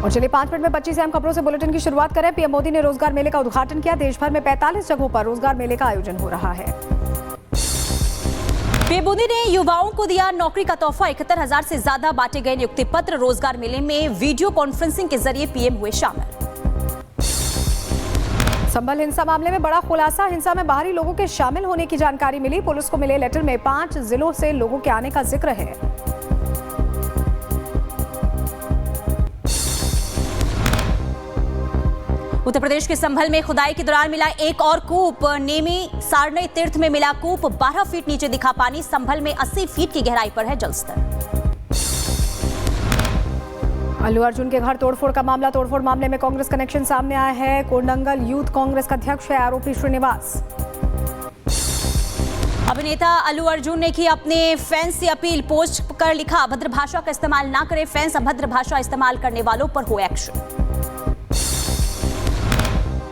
और चलिए 5 मिनट में 25 अहम खबरों से बुलेटिन की शुरुआत करें। पीएम मोदी ने रोजगार मेले का उद्घाटन किया। देश भर में 45 जगहों पर रोजगार मेले का आयोजन हो रहा है। पीएम मोदी ने युवाओं को दिया नौकरी का तोहफा। 71,000 से ज्यादा बांटे गए नियुक्ति पत्र। रोजगार मेले में वीडियो कॉन्फ्रेंसिंग के जरिए पीएम हुए शामिल। संभल हिंसा मामले में बड़ा खुलासा। हिंसा में बाहरी लोगों के शामिल होने की जानकारी मिली। पुलिस को मिले लेटर में 5 जिलों से लोगों के आने का जिक्र है। उत्तर प्रदेश के संभल में खुदाई के दौरान मिला एक और कूप। नेमी सारनई तीर्थ में मिला कूप। 12 फीट नीचे दिखा पानी। संभल में 80 फीट की गहराई पर है जलस्तर। अल्लू अर्जुन के घर तोड़फोड़ का मामला। तोड़फोड़ मामले में कांग्रेस कनेक्शन सामने आया है। कोंडंगल यूथ कांग्रेस का अध्यक्ष है आरोपी श्रीनिवास। अभिनेता अल्लू अर्जुन ने की अपने फैंस से अपील। पोस्ट कर लिखा, अभद्र भाषा का इस्तेमाल ना करें। फैंस अभद्र भाषा इस्तेमाल करने वालों पर हो एक्शन।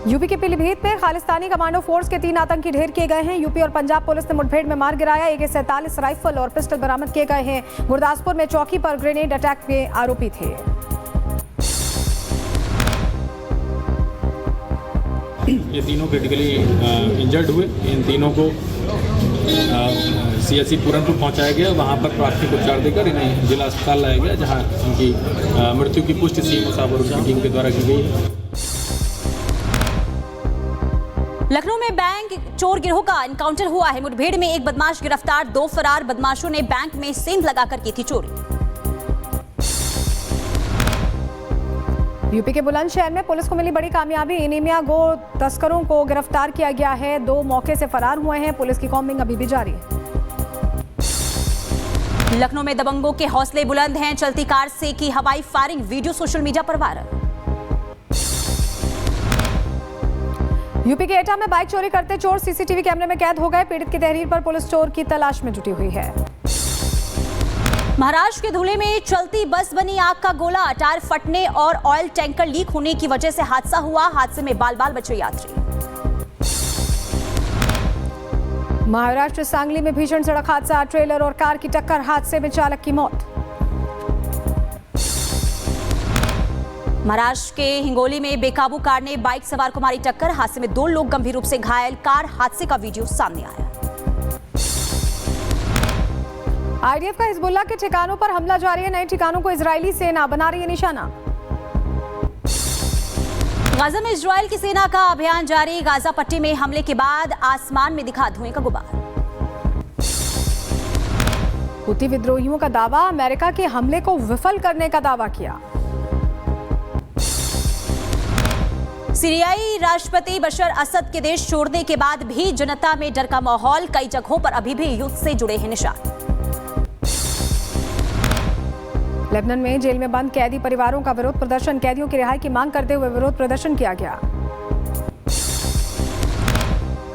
यूपी के पीलीभीत में खालिस्तानी कमांडो फोर्स के 3 आतंकी ढेर किए गए हैं। यूपी और पंजाब पुलिस ने मुठभेड़ में मार गिराया। AK-47 राइफल और पिस्टल बरामद किए गए हैं। गुरदासपुर में चौकी पर ग्रेनेड अटैक के आरोपी थे। ये तीनों क्रिटिकली इंजर्ड हुए। इन तीनों को CSC पूरनपुर पहुंचाया गया। वहां पर प्राथमिक उपचार देकर इन्हें जिला अस्पताल लाया गया, जहां इनकी मृत्यु की पुष्टि CMO साहब और उनकी टीम के द्वारा की गई है। लखनऊ में बैंक चोर गिरोह का एनकाउंटर हुआ है। मुठभेड़ में एक बदमाश गिरफ्तार। 2 फरार बदमाशों ने बैंक में सेंध लगाकर की थी चोरी। यूपी के बुलंदशहर में पुलिस को मिली बड़ी कामयाबी। एनीमिया गो तस्करों को गिरफ्तार किया गया है। 2 मौके से फरार हुए हैं। पुलिस की कॉम्बिंग अभी भी जारी है। लखनऊ में दबंगों के हौसले बुलंद हैं। चलती कार से की हवाई फायरिंग। वीडियो सोशल मीडिया पर वायरल। यूपी के एटा में बाइक चोरी करते चोर CCTV कैमरे में कैद हो गए। पीड़ित की तहरीर पर पुलिस चोर की तलाश में जुटी हुई है। महाराष्ट्र के धुले में चलती बस बनी आग का गोला। टायर फटने और ऑयल टैंकर लीक होने की वजह से हादसा हुआ। हादसे में बाल बाल बचे यात्री। महाराष्ट्र सांगली में भीषण सड़क हादसा। ट्रेलर और कार की टक्कर। हादसे में चालक की मौत। महाराष्ट्र के हिंगोली में बेकाबू कार ने बाइक सवार को मारी टक्कर। हादसे में 2 लोग गंभीर रूप से घायल। कार हादसे का वीडियो सामने आया। IDF का हिजबुल्लाह के ठिकानों पर हमला जारी है। नए ठिकानों को इजरायली सेना बना रही है निशाना। गाजा में इजरायल की सेना का अभियान जारी। गाजा पट्टी में हमले के बाद आसमान में दिखा धुएं का गुबार। हुती विद्रोहियों का दावा। अमेरिका के हमले को विफल करने का दावा किया। सीरियाई राष्ट्रपति बशर असद के देश छोड़ने के बाद भी जनता में डर का माहौल। कई जगहों पर अभी भी युद्ध से जुड़े हैं निशान। लेबनान में जेल में बंद कैदी परिवारों का विरोध प्रदर्शन। कैदियों की रिहाई की मांग करते हुए विरोध प्रदर्शन किया गया।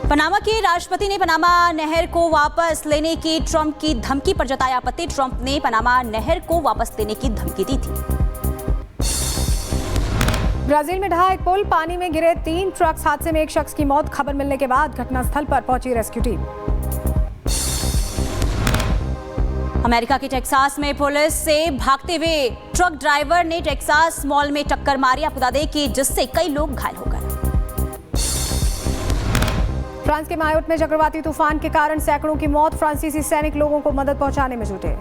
पनामा के राष्ट्रपति ने पनामा नहर को वापस लेने की ट्रंप की धमकी पर जताया आपत्ति। ट्रंप ने पनामा नहर को वापस लेने की धमकी दी थी। ब्राजील में ढहा एक पुल। पानी में गिरे 3 ट्रक्स। हादसे में एक शख्स की मौत। खबर मिलने के बाद घटनास्थल पर पहुंची रेस्क्यू टीम। अमेरिका के टेक्सास में पुलिस से भागते हुए ट्रक ड्राइवर ने टेक्सास मॉल में टक्कर मारी। आपको बता दें कि जिससे कई लोग घायल हो गए। फ्रांस के मायोट में चक्रवाती तूफान के कारण सैकड़ों की मौत। फ्रांसीसी सैनिक लोगों को मदद पहुंचाने में जुटे।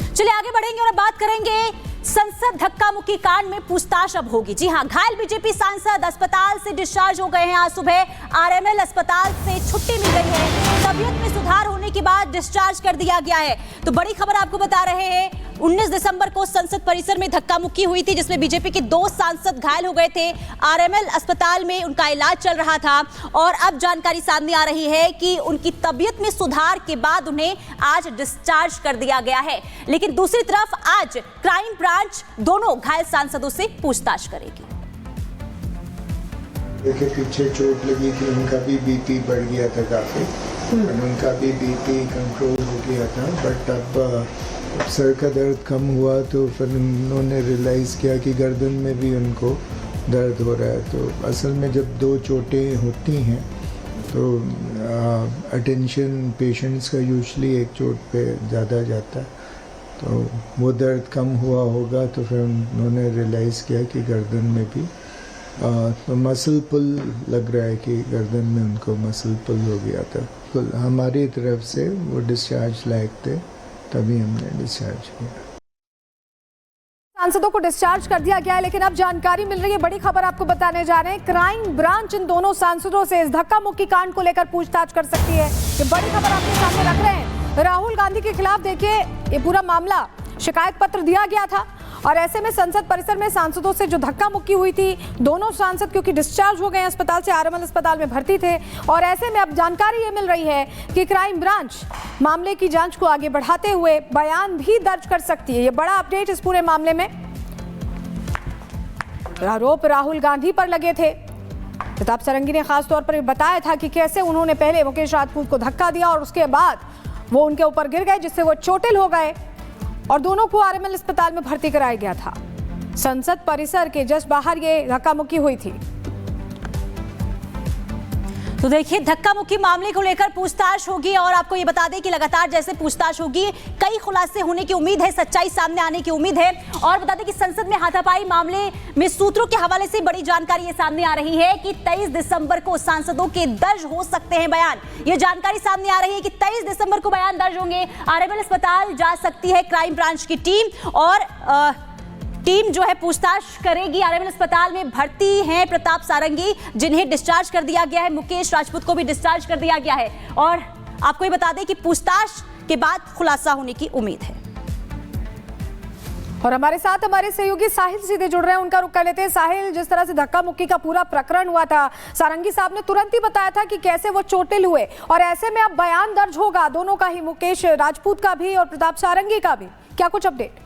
चलिए आगे बढ़ेंगे और अब बात करेंगे संसद धक्का मुक्की कांड में पूछताछ अब होगी। जी हां, घायल बीजेपी सांसद अस्पताल से डिस्चार्ज हो गए हैं। आज सुबह RML अस्पताल से छुट्टी मिल गई है। तबीयत में सुधार होने के बाद डिस्चार्ज कर दिया गया है। तो बड़ी खबर आपको बता रहे हैं, 19 दिसंबर को संसद परिसर में धक्का मुक्की हुई थी, जिसमें बीजेपी के 2 सांसद घायल हो गए थे। RML अस्पताल में उनका इलाज चल रहा था और अब जानकारी सामने आ रही है कि उनकी तबीयत में सुधार के बाद उन्हें आज डिस्चार्ज कर दिया गया है। लेकिन दूसरी तरफ आज क्राइम ब्रांच दोनों घायल सांसदों से पूछताछ करेगी। के पीछे चोट लगी थी, उनका भी BP बढ़ गया था काफी और उनका भी BP कंट्रोल हो गया था। बट अब सर का दर्द कम हुआ तो फिर उन्होंने रियलाइज़ किया कि गर्दन में भी उनको दर्द हो रहा है। तो असल में जब दो चोटें होती हैं तो अटेंशन पेशेंट्स का यूजुअली एक चोट पे ज़्यादा जाता है, तो वो दर्द कम हुआ होगा तो फिर उन्होंने रियलाइज़ किया कि गर्दन में भी तो मसल पुल लग रहा है कि गर्दन में उनको मसल पुल हो गया था। तो हमारी तरफ से वो डिस्चार्ज लायक थे, तभी हमने डिस्चार्ज किया। सांसदों को डिस्चार्ज कर दिया गया है, लेकिन अब जानकारी मिल रही है, बड़ी खबर आपको बताने जा रहे हैं। क्राइम ब्रांच इन दोनों सांसदों से इस धक्का मुक्की कांड को लेकर पूछताछ कर सकती है। ये बड़ी खबर आपके सामने रख रहे हैं। राहुल गांधी के खिलाफ देखिए ये पूरा मामला, शिकायत पत्र दिया गया था और ऐसे में संसद परिसर में सांसदों से जो धक्का मुक्की हुई थी, दोनों सांसद क्योंकि डिस्चार्ज हो गए हैं अस्पताल से, आरएमएल अस्पताल में भर्ती थे, और ऐसे में अब जानकारी ये मिल रही है कि क्राइम ब्रांच मामले की जांच को आगे बढ़ाते हुए बयान भी दर्ज कर सकती है। ये बड़ा अपडेट इस पूरे मामले में। आरोप राहुल गांधी पर लगे थे। प्रताप सारंगी ने खास तौर पर बताया था कि कैसे उन्होंने पहले मुकेश राजपूत को धक्का दिया और उसके बाद वो उनके ऊपर गिर गए, जिससे वो चोटिल हो गए और दोनों को आरएमएल अस्पताल में भर्ती कराया गया था। संसद परिसर के जस्ट बाहर ये धक्का मुक्की हुई थी। तो देखिए, धक्का मुक्की मामले को लेकर पूछताछ होगी और आपको ये बता दें कि लगातार जैसे पूछताछ होगी कई खुलासे होने की उम्मीद है, सच्चाई सामने आने की उम्मीद है। और बता दें कि संसद में हाथापाई मामले में सूत्रों के हवाले से बड़ी जानकारी ये सामने आ रही है कि 23 दिसंबर को सांसदों के दर्ज हो सकते हैं बयान। ये जानकारी सामने आ रही है कि 23 दिसंबर को बयान दर्ज होंगे। आरएमएल अस्पताल जा सकती है क्राइम ब्रांच की टीम और टीम जो है पूछताछ करेगी। आरएमएल अस्पताल में भर्ती हैं प्रताप सारंगी, जिन्हें डिस्चार्ज कर दिया गया है। मुकेश राजपूत को भी डिस्चार्ज कर दिया गया है और आपको ये बता दें कि पूछताछ के बाद खुलासा होने की उम्मीद है। और हमारे साथ हमारे सहयोगी साहिल सीधे जुड़ रहे हैं, उनका रुख कर लेते हैं। साहिल, जिस तरह से धक्का मुक्की का पूरा प्रकरण हुआ था, सारंगी साहब ने तुरंत ही बताया था कि कैसे वो चोटिल हुए और ऐसे में अब बयान दर्ज होगा दोनों का ही, मुकेश राजपूत का भी और प्रताप सारंगी का भी। क्या कुछ अपडेट?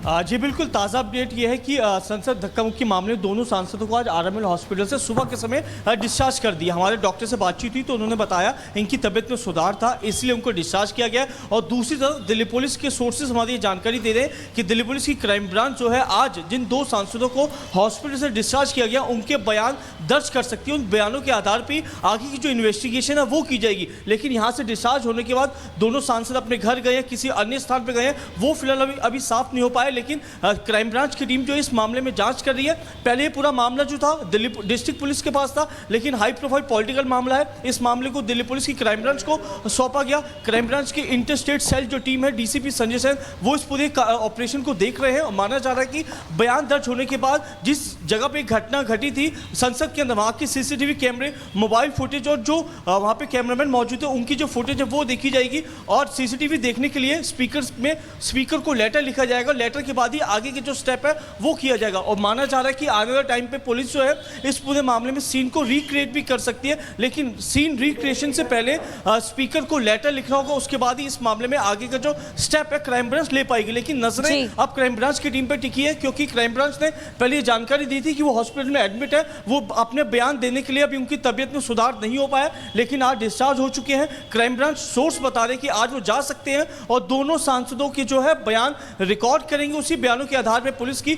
जी बिल्कुल, ताज़ा अपडेट ये है कि संसद धक्का मुक्की मामले में दोनों सांसदों को आज आरएमएल हॉस्पिटल से सुबह के समय डिस्चार्ज कर दिया। हमारे डॉक्टर से बातचीत हुई तो उन्होंने बताया इनकी तबीयत में सुधार था, इसलिए उनको डिस्चार्ज किया गया। और दूसरी तरफ दिल्ली पुलिस के सोर्सेज हमारी ये जानकारी दे रहे हैं कि दिल्ली पुलिस की क्राइम ब्रांच जो है आज जिन दो सांसदों को हॉस्पिटल से डिस्चार्ज किया गया उनके बयान दर्ज कर सकती है। उन बयानों के आधार पर आगे की जो इन्वेस्टिगेशन है वो की जाएगी। लेकिन यहाँ से डिस्चार्ज होने के बाद दोनों सांसद अपने घर गए, किसी अन्य स्थान पर गए, वो फिलहाल अभी साफ नहीं हो पाए। लेकिन क्राइम ब्रांच की टीम जो इस मामले में जांच कर रही है। पहले ये पूरा मामला जो था दिल्ली डिस्ट्रिक्ट पुलिस के पास था, लेकिन हाई प्रोफाइल पॉलिटिकल मामला है। इस मामले को दिल्ली पुलिस की क्राइम ब्रांच को सौंपा गया। क्राइम ब्रांच की इंटर स्टेट सेल जो टीम है, डीसीपी संजय सेन, वो इस पूरे ऑपरेशन को देख रहे हैं। और माना जा रहा है कि बयान दर्ज होने के बाद जिस जगह पर घटना घटी थी संसद के अंदर, वहाँ की सीसीटीवी कैमरे, मोबाइल फुटेज और जो वहाँ पे कैमरामैन मौजूद है उनकी जो फुटेज है वो देखी जाएगी। और सीसीटीवी देखने के लिए स्पीकर को लेटर लिखा जाएगा। लेटर के बाद ही आगे के जो स्टेप है वो किया जाएगा। और माना जा रहा है कि आने वाले टाइम पे पुलिस जो है इस पूरे मामले में सीन को रिक्रिएट भी कर सकती है। लेकिन सीन रिक्रिएशन से पहले स्पीकर को लेटर लिखना होगा, उसके बाद ही इस मामले में आगे का जो स्टेप है क्राइम ब्रांच ले पाएगी। लेकिन नजरें अब क्राइम ब्रांच की टीम पे टिकी है, क्योंकि क्राइम ब्रांच ने पहले ये जानकारी दी थी कि वो हॉस्पिटल में एडमिट है। वो अपने बयान देने के लिए अभी उनकी तबीयत में सुधार नहीं हो पाया, लेकिन आज डिस्चार्ज हो चुके हैं। क्राइम ब्रांच सोर्स बता रहे कि आज वो जा सकते हैं और दोनों सांसदों के जो है बयान रिकॉर्ड करेंगे। उसी बयानों के आधार पर पुलिस की